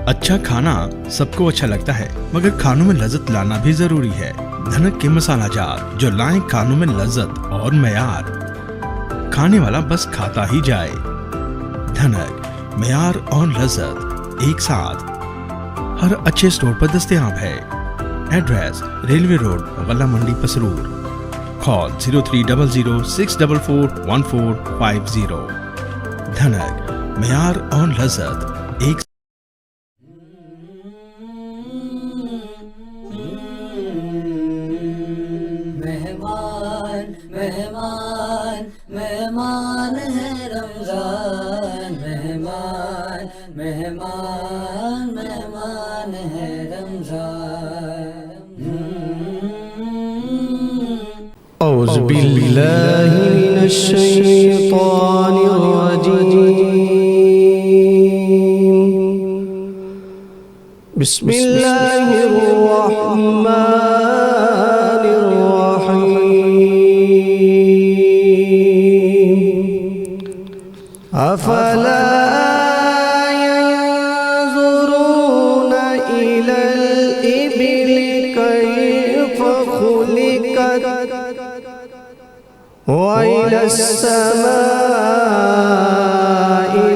اچھا کھانا سب کو اچھا لگتا ہے، مگر کھانوں میں لذت لانا بھی ضروری ہے۔ دھنک کے مسالہ جات جو لائیں کھانوں میں لذت اور معیار، کھانے والا بس کھاتا ہی جائے۔ دھنک، معیار اور لذت ایک ساتھ ہر اچھے اسٹور پر دستیاب ہے۔ ایڈریس: ریلوے روڈ، غلہ منڈی، پسرور۔ کال 0300644150۔ دھنک، معیار اور لذت ایک مہمان مہمان مہمان ہے رمضان، مہمان مہمان مہمان ہے رمضان۔ اعوذ باللہ من الشیطان الرجیم، بسم اللہ الرحمن افلا ينظرون إلى الإبل كيف خلقت وإلى السماء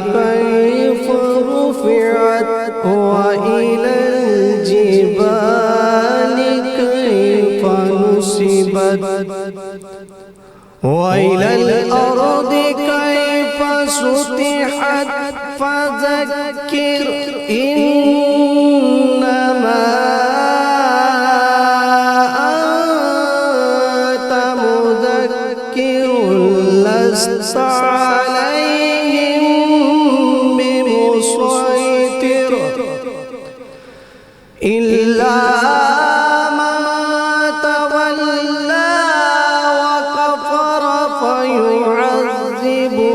كيف رفعت وإلى الجبال كيف نصبت وإلى الأرض كيف سطحت فذكر إنما أنت مذكر لست عليهم بمسيطر إلا من تولى وكفر فيعذبه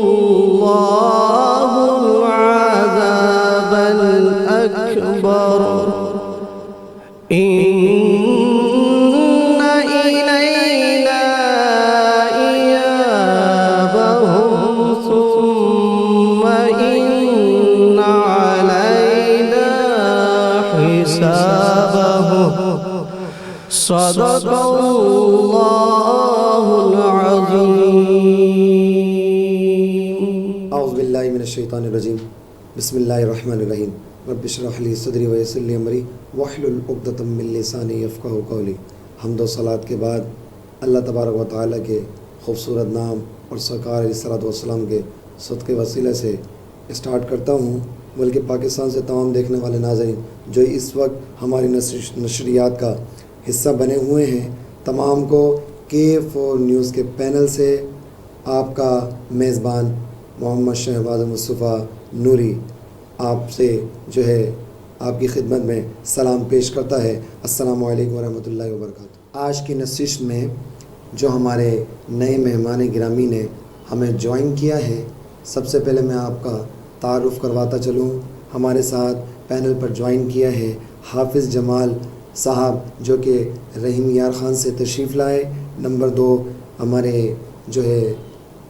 الله العذاب الأكبر إن إلينا إيابهم ثم إن علينا حسابهم صدق الله العظيم۔ اعوذ باللہ من الشیطان الرجیم، بسم اللہ الرحمن الرحیم۔ رب اشرح لی صدری ویسر لی امری واحلل عقدۃ من لسانی یفقہوا قولی۔ حمد و صلات کے بعد اللہ تبارک و تعالیٰ کے خوبصورت نام اور سرکار علیہ الصلوۃ والسلام کے صدقے وسیلہ سے اسٹارٹ کرتا ہوں، بلکہ پاکستان سے تمام دیکھنے والے ناظرین جو اس وقت ہماری نشریات کا حصہ بنے ہوئے ہیں، تمام کو K4 نیوز کے پینل سے آپ کا میزبان محمد شہباز مصطفیٰ نوری آپ سے جو ہے آپ کی خدمت میں سلام پیش کرتا ہے۔ السلام علیکم ورحمۃ اللہ وبرکاتہ۔ آج کی نشست میں جو ہمارے نئے مہمان گرامی نے ہمیں جوائن کیا ہے، سب سے پہلے میں آپ کا تعارف کرواتا چلوں۔ ہمارے ساتھ پینل پر جوائن کیا ہے حافظ جمال صاحب جو کہ رحیم یار خان سے تشریف لائے۔ نمبر 2 ہمارے جو ہے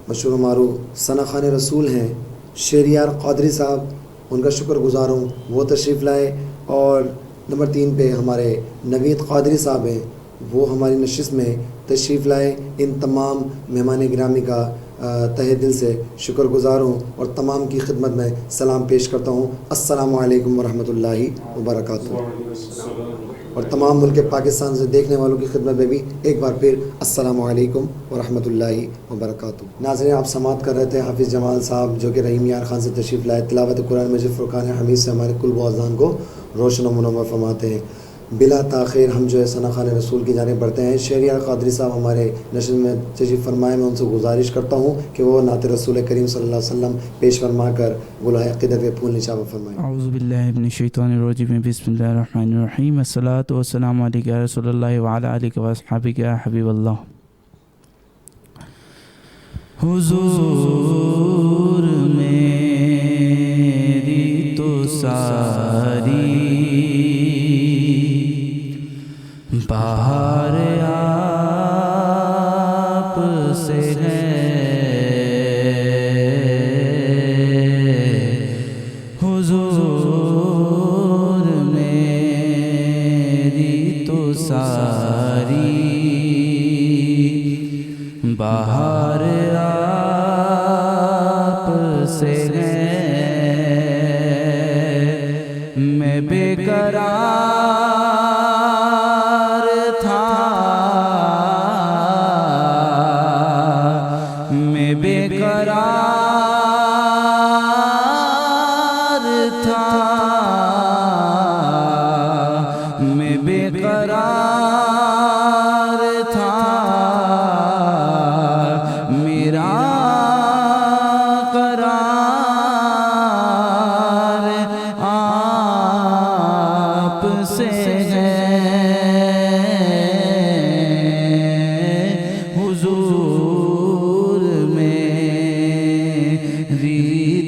مشہور و معروف ثنا خان رسول ہیں شہریار قادری صاحب، ان کا شکر گزار ہوں وہ تشریف لائے۔ اور نمبر 3 پہ ہمارے نوید قادری صاحب ہیں، وہ ہماری نشست میں تشریف لائے۔ ان تمام مہمان گرامی کا تہہ دل سے شکر گزار ہوں اور تمام کی خدمت میں سلام پیش کرتا ہوں۔ السلام علیکم ورحمۃ اللہ وبرکاتہ۔ اور تمام ملک پاکستان سے دیکھنے والوں کی خدمت میں بھی ایک بار پھر السلام علیکم ورحمۃ اللہ وبرکاتہ۔ ناظرین، آپ سماعت کر رہے تھے حافظ جمال صاحب جو کہ رحیم یار خان سے تشریف لائے، تلاوت قرآن مجید فرقان حمید سے ہمارے قلب و اذان کو روشن و منور فرماتے ہیں۔ بلا تاخیر ہم جو ہے ثنا خان رسول کی جانب بڑھتے ہیں۔ شہریار قادری صاحب ہمارے نشر میں تشریف فرمائے، میں ان سے گزارش کرتا ہوں کہ وہ نعت رسول کریم صلی اللہ علیہ وسلم پیش فرما کر گلہائے عقیدت کے پھول نشابہ فرمائیں۔ اعوذ باللہ من الشیطان الرجیم، بسم اللہ الرحمن الرحیم۔ الصلاۃ والسلام علیک یا رسول اللہ وعلی آلک و اصحابک یا حبیب اللہ۔ حضور میری تو ساری بہار آپ سے ہے، حضور حضور میری تو ساری بہار آپ سے ہے، میں بے قرار تھا، میں بے قرار تھا، میں بے قرار تھا، میرا قرار آپ سے ہے، حضور میری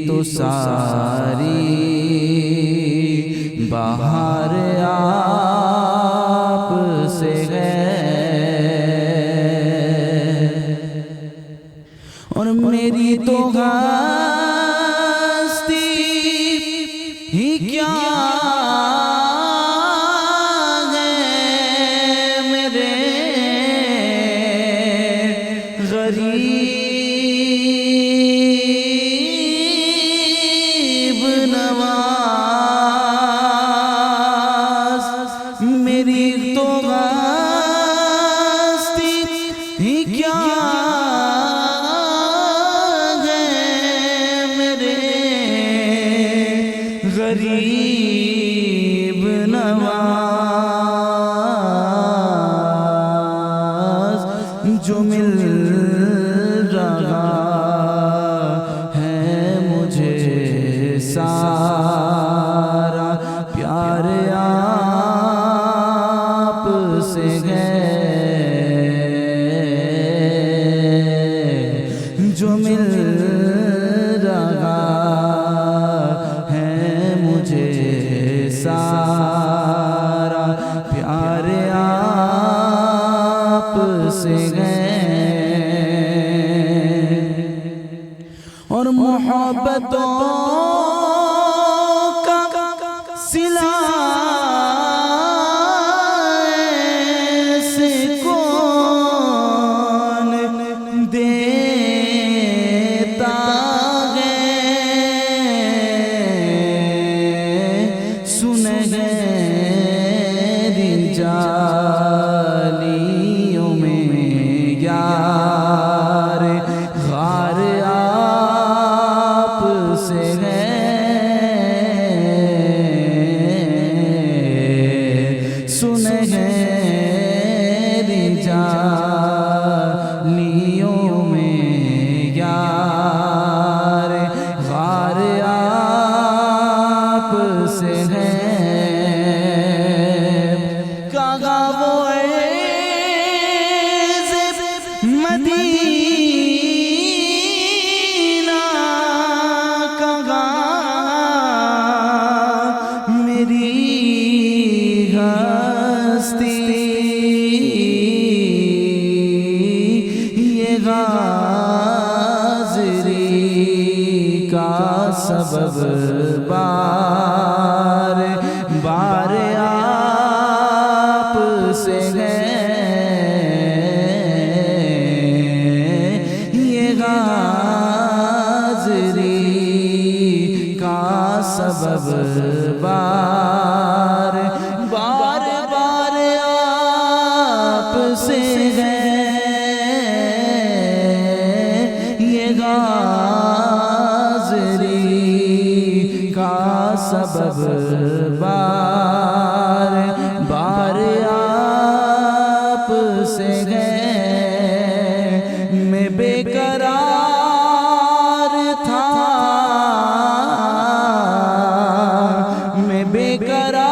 تو ساری بہار آپ سے ہے، اور میری تو ہستی ہی کیا ہے میرے غریب نواز، میری تو ہستی ہی کیا ہے میرے غریب نواز، جو مل رہا ہے مجھے سارا پیار آپ سے ہے، جو مل رہا ہے مجھے سارا پیار آپ سے ہے، اور محبتوں کا صلہ سے کون دیتا ہے، سنہری جالیوں میں یار غار آپ سے ہے، سنہری جالیوں میں یار غار آپ سے ہے، کہاں وہ عز مدینہ، کہاں میری ہستی، یہ حاضری کا سبب بار بار آپ سے ہے، یہ حاضری کا سبب بار بار بار آپ سے ہے، یہ حاضری کا سبب بار بار آپ سے ہے، میں بے قرار تھا، میں بے قرار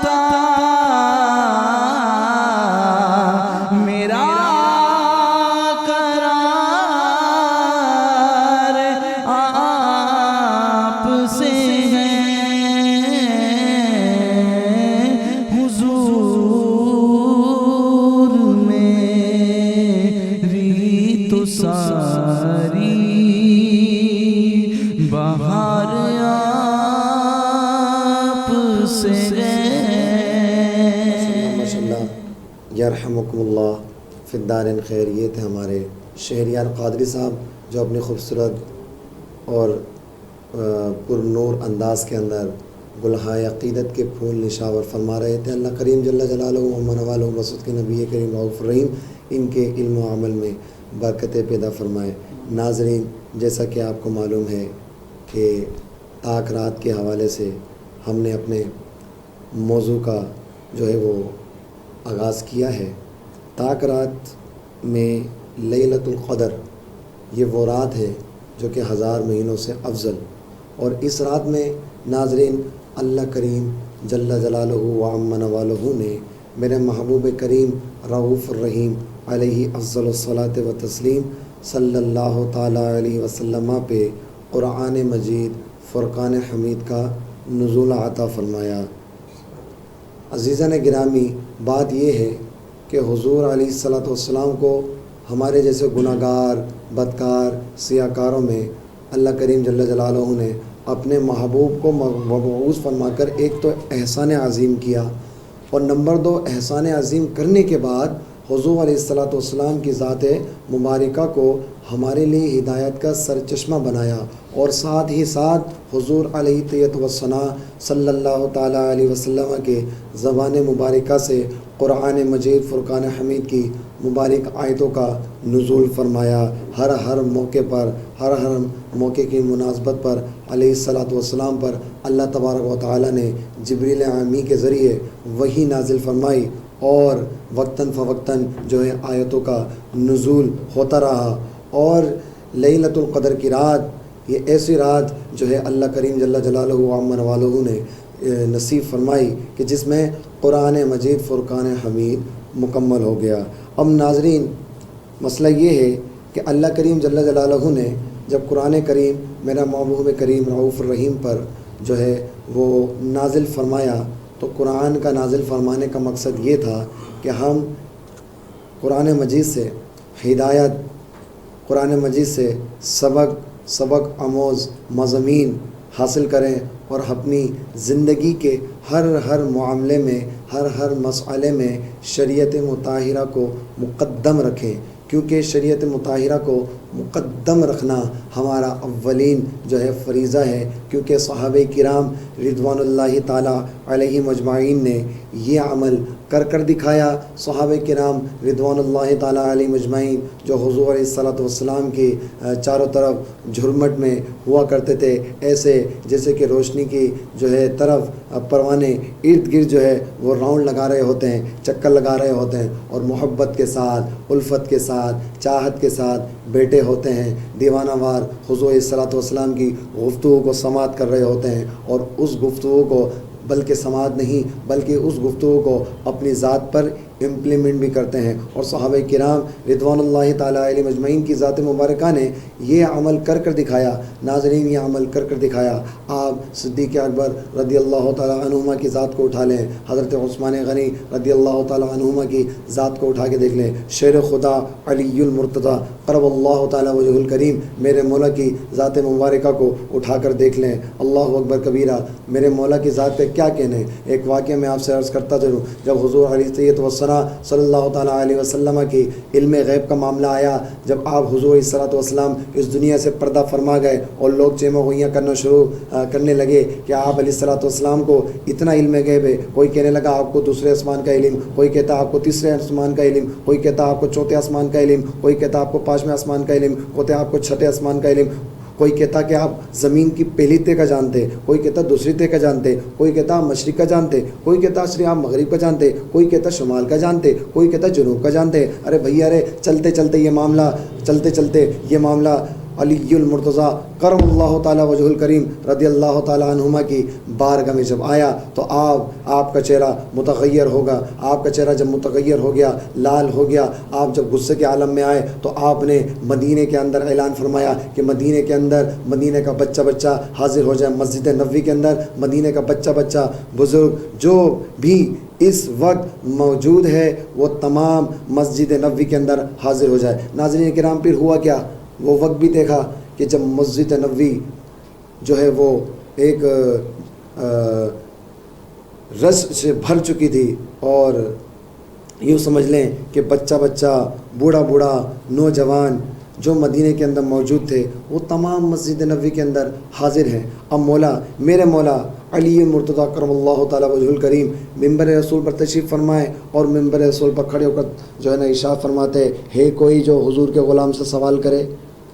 تھا، میرا قرار آپ سے ہے، بہار آپ سے ماشاء اللہ یرحمکم اللہ فی الدارین خیر. یہ تھے ہمارے شہریار قادری صاحب جو اپنی خوبصورت اور پر نور انداز کے اندر گلہائے عقیدت کے پھول نشاور فرما رہے تھے. اللہ کریم جل جلالہ و منوالہ وسط کے نبی کریم رؤوف الرحیم ان کے علم و عمل میں برکتیں پیدا فرمائے. ناظرین، جیسا کہ آپ کو معلوم ہے کہ طاق رات کے حوالے سے ہم نے اپنے موضوع کا جو ہے وہ آغاز کیا ہے. طاق رات میں لیلۃ القدر یہ وہ رات ہے جو کہ 1000 مہینوں سے افضل، اور اس رات میں ناظرین اللہ کریم جل جلالہ و عم نوالہ نے میرے محبوب کریم رؤوف الرحیم علیہ افضل الصلاۃ و تسلیم صلی اللہ تعالیٰ علیہ وسلم پہ قرآن مجید فرقان حمید کا نزول عطا فرمایا. عزیزان گرامی، بات یہ ہے کہ حضور علیہ الصلاۃ والسلام کو ہمارے جیسے گناہ گار، بدکار، سیاہ کاروں میں اللہ کریم جل جلالہ نے اپنے محبوب کو مبعوث فرما کر ایک تو احسان عظیم کیا، اور نمبر 2 احسان عظیم کرنے کے بعد حضور علیہ الصلاۃ والسلام کی ذات مبارکہ کو ہمارے لیے ہدایت کا سرچشمہ بنایا، اور ساتھ ہی ساتھ حضور علیہ طیت وثنا صلی اللہ تعالیٰ علیہ وسلم کے زبان مبارکہ سے قرآن مجید فرقان حمید کی مبارک آیتوں کا نزول فرمایا. ہر موقع پر، ہر موقع کی مناسبت پر علیہ الصلاۃ والسلام پر اللہ تبارک و تعالیٰ نے جبریل امی کے ذریعے وحی نازل فرمائی، اور وقتاً فوقتاً جو ہے آیتوں کا نزول ہوتا رہا. اور لیلۃ القدر کی رات یہ ایسی رات جو ہے اللہ کریم جل جلالہ و عم نوالہ نے نصیب فرمائی کہ جس میں قرآن مجید فرقان حمید مکمل ہو گیا. اب ناظرین، مسئلہ یہ ہے کہ اللہ کریم جل جلالہ نے جب قرآن کریم میرا محبوب کریم رؤوف الرحیم پر جو ہے وہ نازل فرمایا، تو قرآن کا نازل فرمانے کا مقصد یہ تھا کہ ہم قرآن مجید سے ہدایت، قرآن مجید سے سبق آموز مضامین حاصل کریں، اور اپنی زندگی کے ہر معاملے میں، ہر مسئلے میں شریعت مطہرہ کو مقدم رکھیں، کیونکہ شریعت مطہرہ کو مقدم رکھنا ہمارا اولین جو ہے فریضہ ہے. کیونکہ صحابہ کرام رضوان اللہ تعالیٰ علیہم اجمعین نے یہ عمل کر دکھایا. صحابہ کرام رضوان اللہ تعالیٰ علیہم اجمعین جو حضور علیہ الصلاۃ والسلام کی چاروں طرف جھرمٹ میں ہوا کرتے تھے، ایسے جیسے کہ روشنی کی جو ہے طرف پروانے ارد گرد جو ہے وہ راؤنڈ لگا رہے ہوتے ہیں، چکر لگا رہے ہوتے ہیں، اور محبت کے ساتھ، الفت کے ساتھ، چاہت کے ساتھ بیٹھے ہوتے ہیں، دیوانہ وار حضور علیہ الصلاۃ والسلام کی گفتگو کو سماعت کر رہے ہوتے ہیں، اور اس گفتگو کو بلکہ سماعت نہیں بلکہ اس گفتگو کو اپنی ذات پر امپلیمنٹ بھی کرتے ہیں. اور صحابہ کرام رضوان اللہ تعالیٰ علیہ مجمعین کی ذات مبارکہ نے یہ عمل کر دکھایا. ناظرین، یہ عمل کر دکھایا. آپ صدیق اکبر رضی اللہ تعالیٰ عنہما کی ذات کو اٹھا لیں، حضرت عثمان غنی رضی اللہ تعالیٰ عنہما کی ذات کو اٹھا کے دیکھ لیں، شیر خدا علی المرتضیٰ قرب اللہ تعالیٰ وجہ الکریم میرے مولا کی ذات مبارکہ کو اٹھا کر دیکھ لیں. اللہ اکبر کبیرہ، میرے مولا کی ذات پہ کیا کہنے. ایک واقعہ میں آپ سے عرض کرتا چلوں. جب حضور علیہ طیت وثنا صلی اللہ تعالیٰ علیہ وسلم کی علم غیب کا معاملہ آیا، جب آپ حضور علیہ الصلاۃ والسلام اس دنیا سے پردہ فرما گئے اور لوگ چیمہ گوئیاں کرنے لگے کہ آپ علیہ الصلاۃ والسلام کو اتنا علم غیب ہے. کوئی کہنے لگا آپ کو دوسرے آسمان کا علم، کوئی کہتا آپ کو تیسرے آسمان کا علم، کوئی کہتا آپ کو چوتھے آسمان کا علم، کوئی کہتا آپ کو 5ویں آسمان کا علم، کوئی آپ کو 6ٹھے آسمان کا علم، کوئی کہتا کہ آپ زمین کی پہلی تہ کا جانتے، کوئی کہتا دوسری تہ کا جانتے، کوئی کہتا آپ مشرق کا جانتے، کوئی کہتا صرف آپ مغرب کا جانتے، کوئی کہتا شمال کا جانتے، کوئی کہتا جنوب کا جانتے. ارے بھیا، ارے چلتے چلتے یہ معاملہ علی المرتضیٰ کرم اللہ تعالیٰ وجہ الکریم رضی اللہ تعالیٰ عنہما کی بارگاہ میں جب آیا تو آپ کا چہرہ متغیر ہوگا. آپ کا چہرہ جب متغیر ہو گیا، لال ہو گیا، آپ جب غصے کے عالم میں آئے تو آپ نے مدینے کے اندر اعلان فرمایا کہ مدینے کے اندر مدینے کا بچہ حاضر ہو جائے. مسجد نبوی کے اندر مدینے کا بچہ بزرگ جو بھی اس وقت موجود ہے وہ تمام مسجد نبوی کے اندر حاضر ہو جائے. ناظرین کرام، پھر ہوا کیا؟ وہ وقت بھی دیکھا کہ جب مسجد نبوی جو ہے وہ ایک رس سے بھر چکی تھی، اور یوں سمجھ لیں کہ بچہ بوڑھا نوجوان جو مدینے کے اندر موجود تھے وہ تمام مسجد نبوی کے اندر حاضر ہیں۔ اب میرے مولا علی مرتضیٰ کرم اللہ تعالیٰ وجہ الکریم ممبر رسول پر تشریف فرمائے، اور ممبر رسول پر کھڑے ہو کر جو ہے نا ارشاد فرماتے، ہے کوئی جو حضور کے غلام سے سوال کرے؟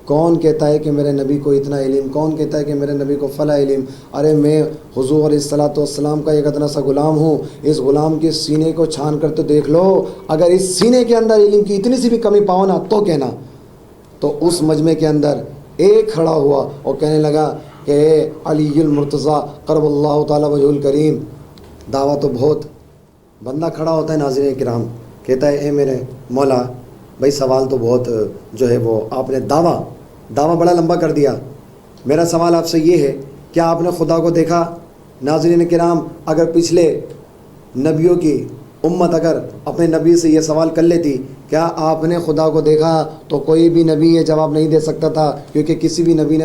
کون کہتا ہے کہ میرے نبی کو اتنا علم؟ کون کہتا ہے کہ میرے نبی کو فلاں علم؟ ارے میں حضور علیہ الصلوۃ والسلام کا ایک ادنا سا غلام ہوں، اس غلام کے سینے کو چھان کر تو دیکھ لو، اگر اس سینے کے اندر علم کی اتنی سی بھی کمی پاؤ نا تو کہنا۔ تو اس مجمع کے اندر ایک کھڑا ہوا اور کہنے لگا کہ اے علی المرتضیٰ کرم اللہ تعالیٰ وجہ الکریم، دعویٰ تو بہت، بندہ کھڑا ہوتا ہے ناظرین کرام، کہتا ہے اے میرے مولا بھائی سوال تو بہت جو ہے وہ آپ نے دعویٰ بڑا لمبا کر دیا، میرا سوال آپ سے یہ ہے کیا آپ نے خدا کو دیکھا؟ ناظرین کرام، اگر پچھلے نبیوں کی امت اگر اپنے نبی سے یہ سوال کر لیتی کیا آپ نے خدا کو دیکھا، تو کوئی بھی نبی یہ جواب نہیں دے سکتا تھا، کیونکہ کسی بھی نبی نے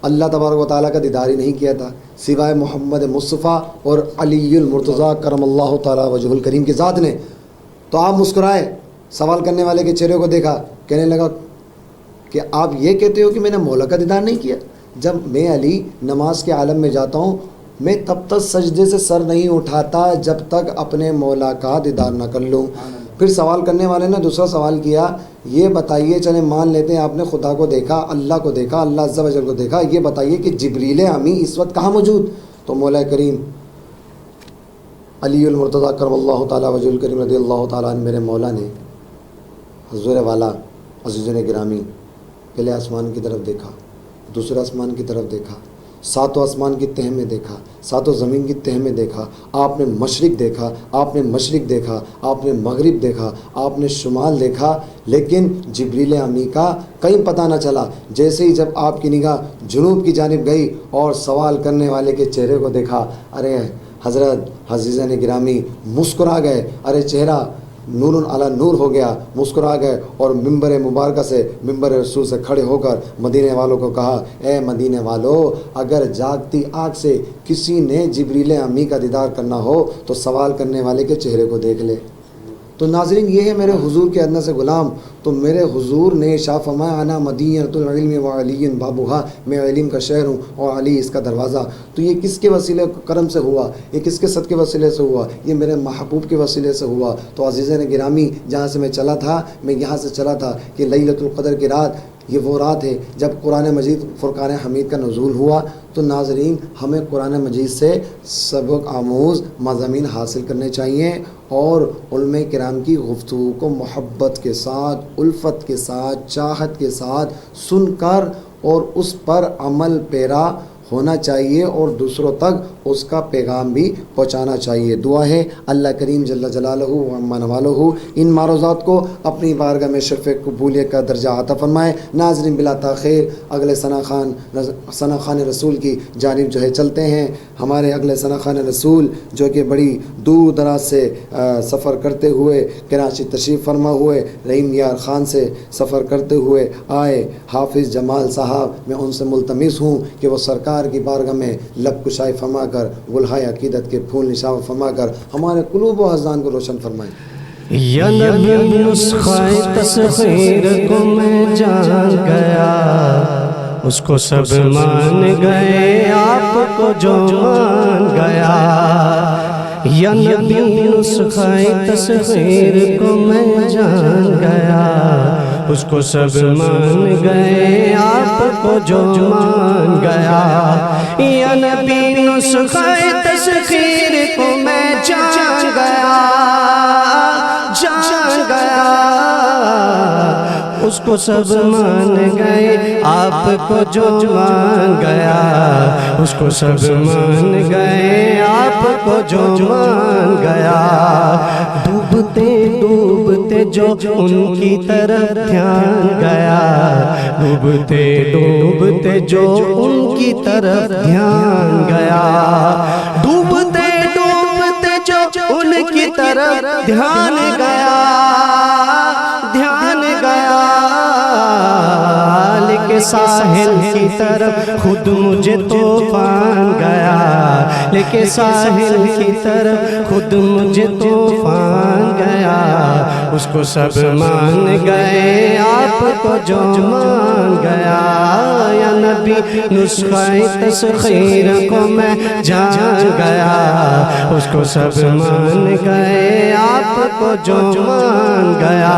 اللہ تبارک و تعالیٰ کا دیدار ہی نہیں کیا تھا سوائے محمد مصطفیٰ اور علی المرتضیٰ کرم اللہ تعالیٰ وجہ الکریم کی ذات نے۔ تو آپ مسکرائے، سوال کرنے والے کے چہرے کو دیکھا، کہنے لگا کہ آپ یہ کہتے ہو کہ میں نے مولا کا دیدار نہیں کیا؟ جب میں علی نماز کے عالم میں جاتا ہوں میں تب تک سجدے سے سر نہیں اٹھاتا جب تک اپنے مولا کا دیدار نہ کر لوں۔ پھر سوال کرنے والے نے دوسرا سوال کیا، یہ بتائیے، چلے مان لیتے ہیں آپ نے خدا کو دیکھا، اللہ کو دیکھا، اللہ عز و جل کو دیکھا، یہ بتائیے کہ جبریل امی اس وقت کہاں موجود؟ تو مولا کریم علی المرتضیٰ کرم اللہ تعالیٰ وجہ الکریم رضی اللہ تعالیٰ عنہ میرے مولا نے حضور والا عزیزوں گرامی پہلے آسمان کی طرف دیکھا، دوسرے آسمان کی طرف دیکھا، ساتوں آسمان کی تہ میں دیکھا، ساتوں زمین کی تہ میں دیکھا، آپ نے مشرق دیکھا، آپ نے مشرق دیکھا، آپ نے مغرب دیکھا، آپ نے شمال دیکھا، لیکن جبریل امی کا کہیں پتہ نہ چلا۔ جیسے ہی جب آپ کی نگاہ جنوب کی جانب گئی اور سوال کرنے والے کے چہرے کو دیکھا، ارے حضرت عزیزان گرامی مسکرا گئے، ارے چہرہ نور علی نور ہو گیا، مسکرا گئے اور ممبر مبارکہ سے ممبر رسول سے کھڑے ہو کر مدینے والوں کو کہا، اے مدینے والو، اگر جاگتی آنکھ سے کسی نے جبریل امی کا دیدار کرنا ہو تو سوال کرنے والے کے چہرے کو دیکھ لے۔ تو ناظرین یہ ہے میرے حضور کے ادنا سے غلام، تو میرے حضور نے شاہ فرمایا انا مدینۃ العلم وعلی بابھا، میں علم کا شہر ہوں اور علی اس کا دروازہ۔ تو یہ کس کے وسیلے کرم سے ہوا؟ یہ کس کے صدقے وسیلے سے ہوا؟ یہ میرے محبوب کے وسیلے سے ہوا۔ تو عزیزان گرامی جہاں سے میں چلا تھا، میں یہاں سے چلا تھا کہ لیلۃ القدر کی رات یہ وہ رات ہے جب قرآن مجید فرقان حمید کا نزول ہوا۔ تو ناظرین ہمیں قرآن مجید سے سبق آموز مضامین حاصل کرنے چاہیے، اور علماء کرام کی گفتگو کو محبت کے ساتھ، الفت کے ساتھ، چاہت کے ساتھ سن کر اور اس پر عمل پیرا ہونا چاہیے اور دوسروں تک اس کا پیغام بھی پہنچانا چاہیے۔ دعا ہے اللہ کریم جل جلالہ و عما نوالہ ان معروضات کو اپنی بارگاہ میں شرف قبولیت کا درجہ عطا فرمائے۔ ناظرین بلا تاخیر اگلے ثنا خان رسول کی جانب جو ہے چلتے ہیں۔ ہمارے اگلے ثنا خان رسول جو کہ بڑی دور دراز سے سفر کرتے ہوئے کراچی تشریف فرما ہوئے، رحیم یار خان سے سفر کرتے ہوئے آئے، حافظ جمال صاحب، میں ان سے ملتمس ہوں کہ وہ سرکار کی بارگاہ میں لب کشائی فرما کر، گلہائے عقیدت کے پھول نشان فرما کر ہمارے قلوب و اذہان کو روشن فرمائیں۔ یا نبی نسخہ تصغیر کو میں جان گیا، اس کو سب مان گئے، آپ کو جو مان گیا۔ یا نبی نسخہ تصغیر کو میں جان گیا، اس کو سب مان گئے، آپ کو جو مان گیا۔ یا نبی نسخہ تصغیر کو میں جان گیا، جان گیا، اس کو سب مان گئے، آپ کو جو مان گیا، اس کو سب مان گئے، آپ کو جو مان گیا۔ ڈوبتے ڈوبتے جو ان کی طرف دھیان گیا، ڈوبتے ڈوبتے جو ان کی طرف دھیان گیا، ڈوبتے ڈوبتے جو ان کی طرف دھیان گیا، دھیان گیا، لیکن کے ساحل کی طرف خود مجھے طوفان گیا، لے کے ساحل کی طرف خود مجھے طوفان گیا، اس کو سب مان گئے آپ کو جو مان گیا، یا نبی نسخہ تسخیر کو میں جان گیا، اس کو سب مان گئے آپ کو جو مان گیا،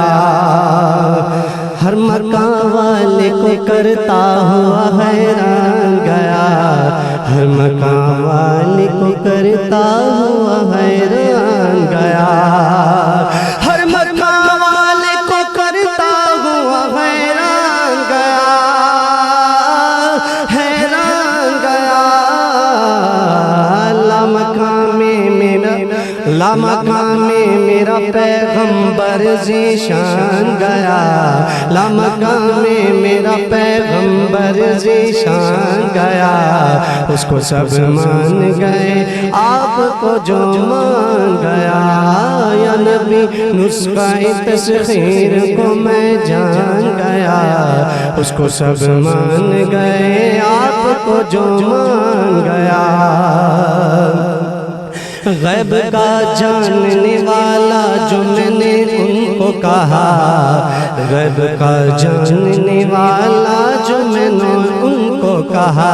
ہر مقام والے کو کرتا ہوا حیران گیا، ہر مقام والے کو کرتا ہوا حیران گیا، ہر مقام والے کو کرتا ہوا حیران گیا، حیران گیا، لامکان میں میرا پیغمبر ذیشان گیا، لامکان میں میرا پیغمبر ذیشان گیا، اس کو سب مان گئے آپ کو جو مان گیا، یا نبی نسخہ تسخیر کو میں جان گیا، اس کو سب مان گئے آپ کو جو مان گیا، غیب کا جاننے والا جو میں نے ان کو کہا، غیب کا جاننے والا جو میں نے ان کو کہا،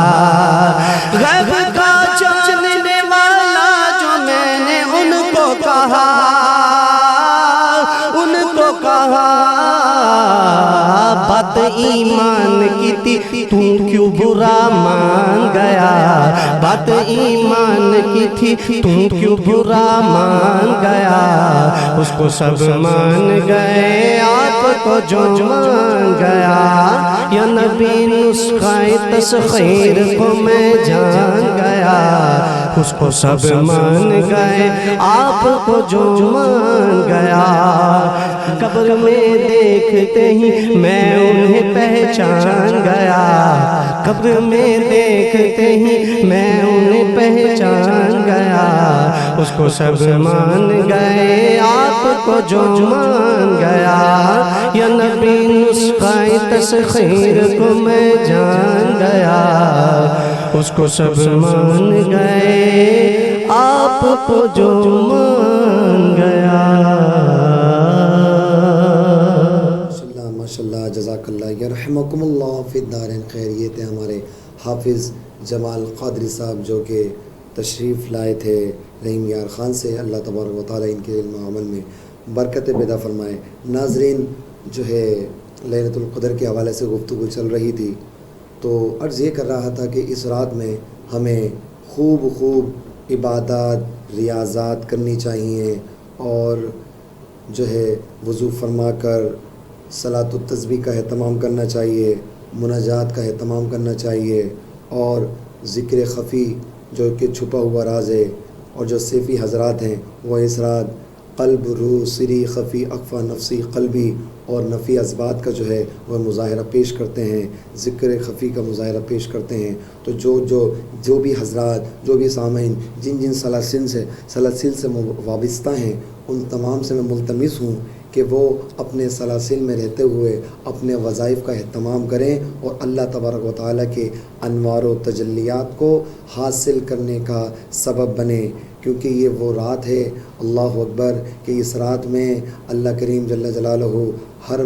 غیب کا جاننے والا جو میں نے ان کو کہا، ان کو کہا، بات ایمان کی تھی تو کیوں برا مان گیا، بات ایمان کی تھی تو کیوں برا مان گیا، اس کو سب مان گئے آپ کو جو مان گیا، یا نبی نسخہ تسخیر کو میں جان گیا، اس کو سب مان گئے آپ کو جو مان گیا، قبر میں دیکھتے ہی میں انہیں پہچان گیا، قبر میں دیکھتے ہی میں انہیں پہچان گیا، اس کو سب مان گئے آپ کو جو مان گیا، یا نبی نسخہ تسخیر کو میں جان گیا، اس کو سب مان گئے آپ کو جو مان گیا۔ ماشاءاللہ، جزاک اللہ، یرحمکم اللہ فی الدارین خیر۔ یہ تھے ہمارے حافظ جمال قادری صاحب جو کہ تشریف لائے تھے رحیم یار خان سے، اللہ تبارک و تعالیٰ ان کے علم و عمل میں برکت پیدا فرمائے۔ ناظرین، جو ہے لیلۃ القدر کے حوالے سے گفتگو چل رہی تھی، تو عرض یہ کر رہا تھا کہ اس رات میں ہمیں خوب عبادات ریاضات کرنی چاہیے، اور جو ہے وضو فرما کر صلاۃ التسبیح کا اہتمام کرنا چاہیے، مناجات کا اہتمام کرنا چاہیے، اور ذکر خفی جو کہ چھپا ہوا راز ہے، اور جو صوفی حضرات ہیں وہ اس رات قلب، روح، سری، خفی، اخفا، نفسی، قلبی اور نفی اسبات کا جو ہے وہ مظاہرہ پیش کرتے ہیں، ذکر خفی کا مظاہرہ پیش کرتے ہیں۔ تو جو بھی حضرات، جو بھی سامعین جن سلاسل سے وابستہ ہیں، ان تمام سے میں ملتمس ہوں کہ وہ اپنے سلاسل میں رہتے ہوئے اپنے وظائف کا اہتمام کریں، اور اللہ تبارک و تعالیٰ کے انوار و تجلیات کو حاصل کرنے کا سبب بنیں، کیونکہ یہ وہ رات ہے، اللہ اکبر، کہ اس رات میں اللہ کریم جل جلالہ ہر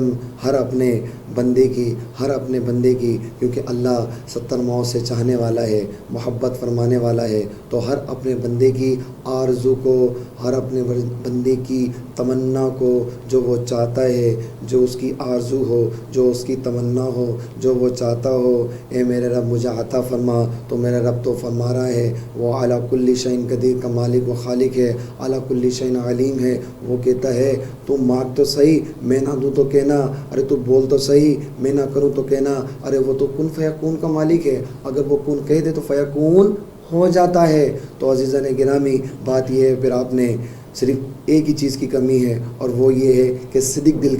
اپنے بندے کی کیونکہ اللہ 70 ماؤں سے چاہنے والا ہے، محبت فرمانے والا ہے، تو ہر اپنے بندے کی آرزو کو، ہر اپنے بندے کی تمنا کو، جو وہ چاہتا ہے، جو اس کی آرزو ہو، جو اس کی تمنا ہو، جو وہ چاہتا ہو، اے میرے رب مجھے عطا فرما، تو میرا رب تو فرما رہا ہے، وہ اعلیٰ کل شعین قدیر کا مالک و خالق ہے، اعلیٰ کل شعین علیم ہے، وہ کہتا ہے تو مانگ تو صحیح، میں نہ دوں تو کہنا، ارے تو بول تو صحیح، میں نہ کروں تو کہنا، ارے وہ تو کن فیکون کا مالک ہے، اگر وہ کن کہہ دے تو فیکون ہو جاتا ہے۔ تو عزیزان گرامی، بات یہ ہے، پھر آپ نے صرف ایک ہی چیز کی کمی ہے، اور وہ یہ ہے کہ صدق دل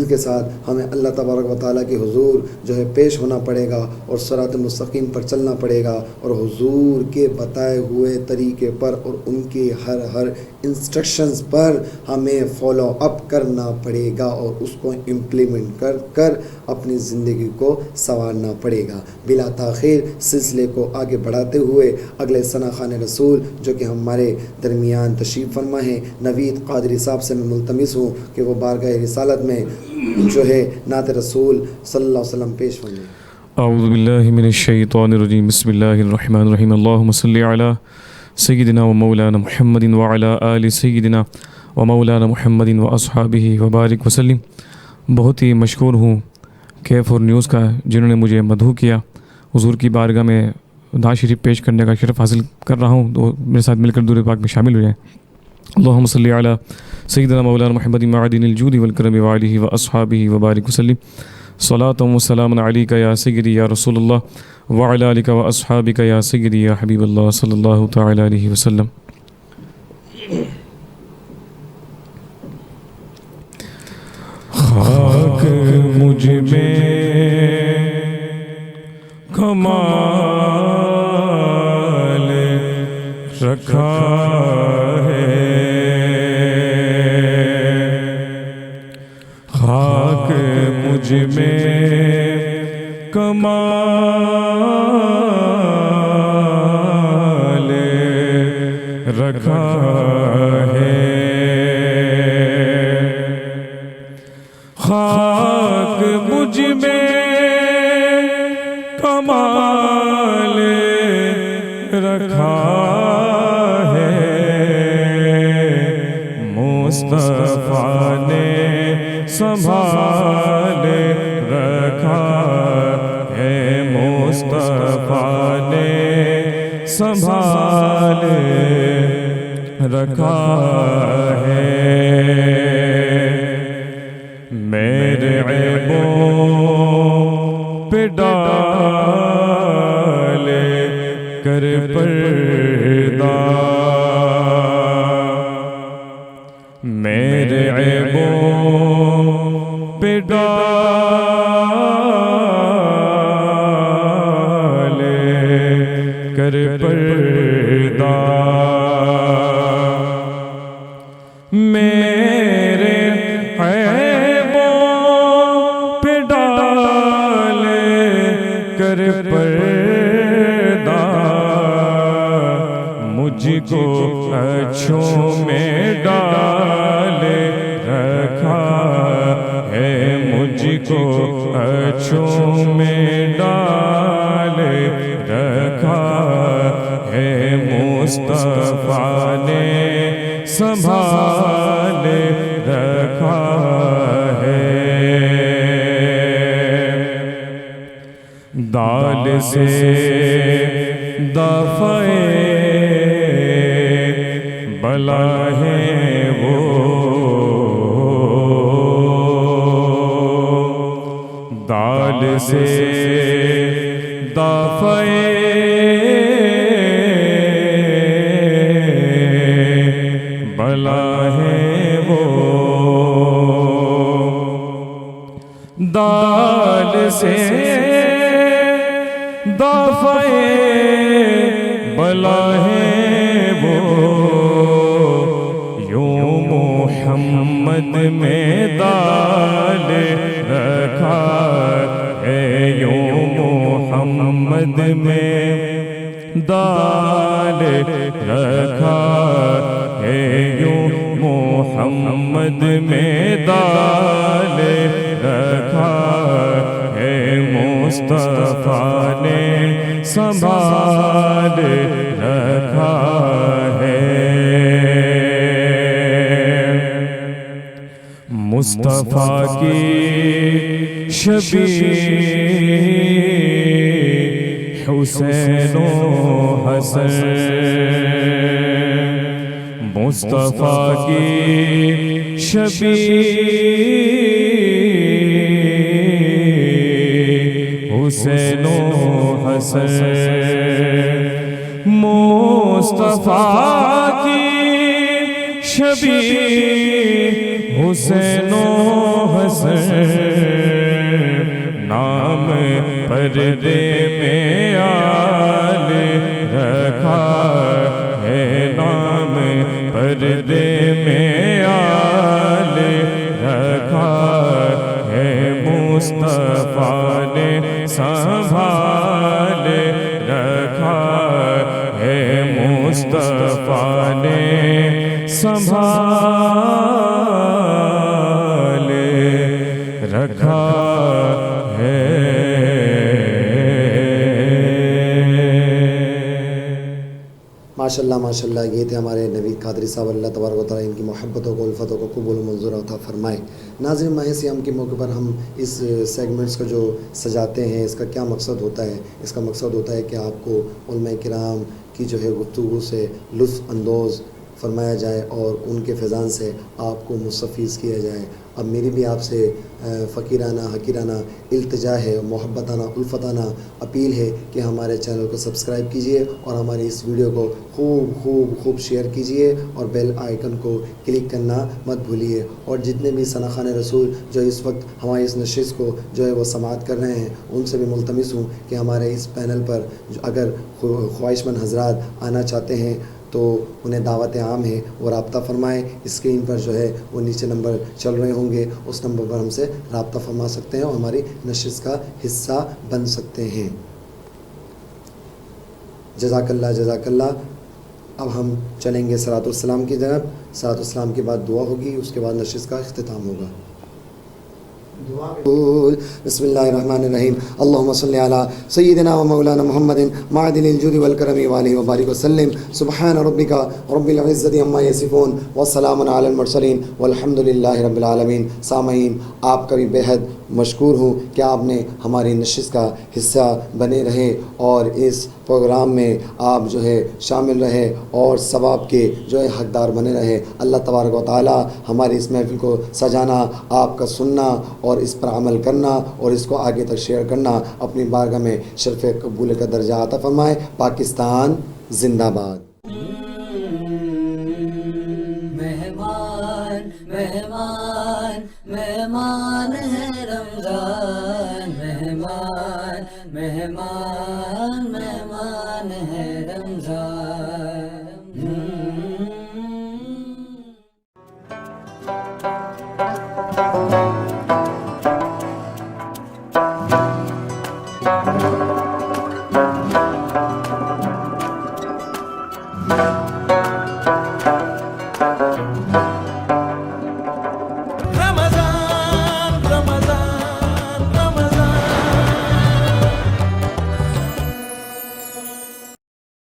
کے ساتھ ہمیں اللہ تبارک و تعالیٰ کے حضور جو ہے پیش ہونا پڑے گا، اور صراط مستقیم پر چلنا پڑے گا، اور حضور کے بتائے ہوئے طریقے پر اور ان کے ہر انسٹرکشنز پر ہمیں فالو اپ کرنا پڑے گا، اور اس کو امپلیمنٹ کر اپنی زندگی کو سنوارنا پڑے گا۔ بلا تاخیر سلسلے کو آگے بڑھاتے ہوئے اگلے ثنا خوان رسول جو کہ ہمارے درمیان تشریف فرما ہیں، نوید قادری صاحب سے میں ملتمس ہوں کہ وہ بارگاہ رسالت میں جو ہے نعت رسول صلی اللہ علیہ وسلم پیش فرمائیں۔ اعوذ باللہ من الشیطان الرجیم، بسم اللہ الرحمن الرحیم، اللہم صلی علی سیدنا و مولانا محمد وعلی آل سیدنا و مولانا محمد و اصحابہ وبارک وسلم۔ بہت ہی مشکور ہوں K4 نیوز کا جنہوں نے مجھے مدعو کیا، حضور کی بارگاہ میں نعت شریف پیش کرنے کا شرف حاصل کر رہا ہوں، تو میرے ساتھ مل کر درود پاک میں شامل ہو جائیں۔ اللہم صلی علی سیدنا مولانا محمد معدن الجود والکرم وعلیہ و اصحابہ وبارک وسلم۔ صلاۃ و سلام علیک یا سیدی یا رسول اللہ وعلی آلک و اصحابک یا سیدی یا حبیب اللہ صلی اللہ تعالی علیہ وسلم۔ خاک مجھ میں کمال رکھا ہے، خاک مجھ میں کمال رکھا ہے، خاک مجھ میں کمال رکھا ہے، مصطفیٰ نے سنبھال رکھا ہے، مصطفیٰ نے سنبھال رکھا ہے، میرے عیبوں پہ ڈال کر پردہ، میرے عیبوں پہ ڈال کر پردہ، میرے عیبوں پہ ڈال کر پردہ، مجھ کو اچھوں میں ڈال رکھا ہے، مجھ کو اچھوں میں ڈال رکھا ہے، مصطفیٰ نے سنبھال رکھا ہے، دال سے دافعِ بلا ہے وہ، دال سے دافعِ بلا ہے وہ، دال سے دافعِ بلا ہے وہ، یوں محمد میں دال رکھا ہے، یوں محمد میں دال رکھا ہے، یوں محمد میں دال رکھا ہے، مصطفیٰ نے سنبھال رکھا ہے، مصطفیٰ کی شبیہ حسین و حسن، مصطفیٰ کی شبیہ حسین و حسن، مصطفیٰ کی شبیہ حسین و حسن نام پردے میں آل رکھا ہے، نام پردے میں آل رکھا ہے، مصطفیٰ نے سنبھال رکھا ہے، مصطفیٰ نے سنبھال رکھا ہے۔ ماشاءاللہ ماشاءاللہ، یہ تھے ہمارے نوید قادری صاحب، اللہ تبارک و تعالیٰ ان کی محبتوں کو، الفتوں کو قبول و منظور عطا فرمائے۔ ناظرین، ماہ صیام کے موقع پر ہم اس سیگمنٹس کو جو سجاتے ہیں، اس کا کیا مقصد ہوتا ہے؟ اس کا مقصد ہوتا ہے کہ آپ کو علماء کرام کی جو ہے گفتگو سے لطف اندوز فرمایا جائے اور ان کے فیضان سے آپ کو مستفیض کیا جائے۔ اب میری بھی آپ سے فقیرانہ حقیرانہ التجا ہے، محبتانہ الفتانہ اپیل ہے کہ ہمارے چینل کو سبسکرائب کیجئے اور ہماری اس ویڈیو کو خوب شیئر کیجئے اور بیل آئیکن کو کلک کرنا مت بھولیے۔ اور جتنے بھی ثناخان رسول جو اس وقت ہماری اس نشست کو جو ہے وہ سماعت کر رہے ہیں، ان سے بھی ملتمس ہوں کہ ہمارے اس پینل پر اگر خواہش مند حضرات آنا چاہتے ہیں تو انہیں دعوت عام ہے، وہ رابطہ فرمائیں۔ اسکرین پر جو ہے وہ نیچے نمبر چل رہے ہوں گے، اس نمبر پر ہم سے رابطہ فرما سکتے ہیں اور ہماری نشست کا حصہ بن سکتے ہیں۔ جزاک اللہ جزاک اللہ۔ اب ہم چلیں گے صلاۃ والسلام کی جانب۔ صلاۃ والسلام کے بعد دعا ہوگی، اس کے بعد نشست کا اختتام ہوگا۔ بسم اللہ الرحمن الرحیم۔ اللہم صلی علی سیدنا و مولانا محمد معدن الجود والکرم وآلہ وبارک وسلم۔ سبحان ربک رب العزت عما یصفون والسلام علی المرسلین والحمد للہ رب العالمین۔ سامعین، آپ کا بھی بے حد مشکور ہوں کہ آپ نے ہماری نشست کا حصہ بنے رہے اور اس پروگرام میں آپ جو ہے شامل رہے اور ثواب کے جو ہے حقدار بنے رہے۔ اللہ تبارک و تعالی ہماری اس محفل کو سجانا، آپ کا سننا اور اس پر عمل کرنا اور اس کو آگے تک شیئر کرنا اپنی بارگاہ میں شرف قبول کا درجہ عطا فرمائے۔ پاکستان زندہ باد۔ مہمان مہمان مہمان ہے رمضان، مہمان مہمان مہمان ہے رمضان۔